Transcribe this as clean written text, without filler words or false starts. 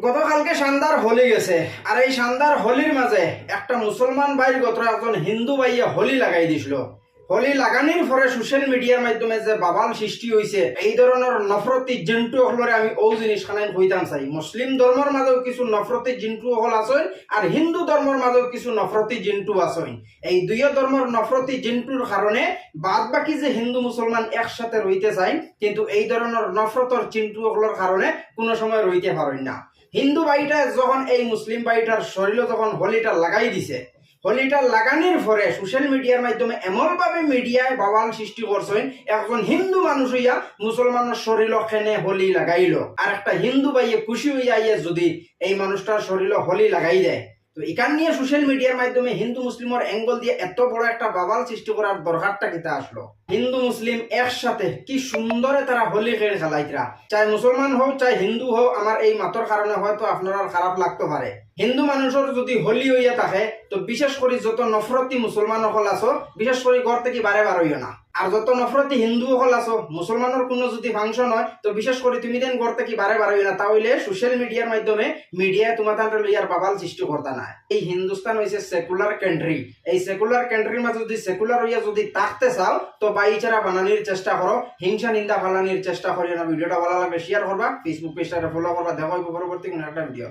গতকালকে শানদার হোলি গেছে আর এই শানদার হোলির মাঝে একটা মুসলমান ভাইয়ের গোত্র একজন হিন্দু ভাইয়ে হোলি লাগাই দিছিল। হোলি লাগানির পরে সোশ্যাল মিডিয়ার মাধ্যমে যে বাবাল সৃষ্টি হয়েছে, এই ধরনের নফরতি জিন্টু হলরে আমি ও জিনিস খানাই কইতাম চাই। মুসলিম ধর্মের মাঝেও কিছু নফরতি জিন্টু হল আছেন আর হিন্দু ধর্মের মাঝেও কিছু নফরতি জিন্টু আছেন। এই দুই ধর্মের নফরতি জিন্টুর কারণে বাদ বাকি যে হিন্দু মুসলমান একসাথে রইতে চাই, কিন্তু এই ধরনের নফরতর চিন্টু হলর কারণে কোনো সময় রইতে পারেন না। হিন্দু ভাইটা যখন এই মুসলিম ভাইটার শরীরে যখন হোলিটা লাগাই দিছে, হোলিটা লাগানোর পরে সোশ্যাল মিডিয়ার মাধ্যমে এমনভাবে মিডিয়ায় বাবাল সৃষ্টি করছেন, একজন হিন্দু মানুষ হইয়া মুসলমানের শরীর খেনে হোলি লাগাইল আর একটা হিন্দু ভাইয়ে খুশি হইয়া যদি এই মানুষটার শরীরে হোলি লাগাই দেয়, তো এখান নিয়ে সোশ্যাল মিডিয়ার মাধ্যমে হিন্দু মুসলিমের অ্যাঙ্গল দিয়ে এত বড় একটা বাবাল সৃষ্টি করার দরকারটা কিতা আসলো? হিন্দু মুসলিম একসাথে কি সুন্দরে তারা হোলি খেলাইতরা, চাই মুসলমান হোক চাই হিন্দু হোক। আমার এই মাতর কারণে হয়তো আপনারা খারাপ লাগতে পারে। হিন্দু মানুষের যদি হোলি হইয়া থাকে, তো বিশেষ করে যত নফরতি মুসলমান হল আছো, বিশেষ করে ঘর থেকে বারে বার হইও না। আর যত নফরতি হিন্দু হল আছো, মুসলমানের কোনো যদি ফাংশন হয়, তো বিশেষ করে তুমি দেন ঘর থেকে বারে বার হইও না। তাহলে সোশ্যাল মিডিয়ার মাধ্যমে মিডিয়া তোমাদের লইয়ার বাবাল সৃষ্টি করতে না। এই হিন্দুস্তান হয়েছে সেকুলার কান্ট্রি। এই সেকুলার কান্ট্রির মাঝে যদি সেকুলার হইয়া যদি থাকতে চাও, তো ভাইচারা বানানোর চেষ্টা করো, হিংসা নিন্দা ফালানোর চেষ্টা করিও না। ভিডিওটা ভালো লাগলে শেয়ার করবা, ফেসবুক পেজটা ফলো করবা। দেখা হইব পরবর্তী কোনো একটা ভিডিও।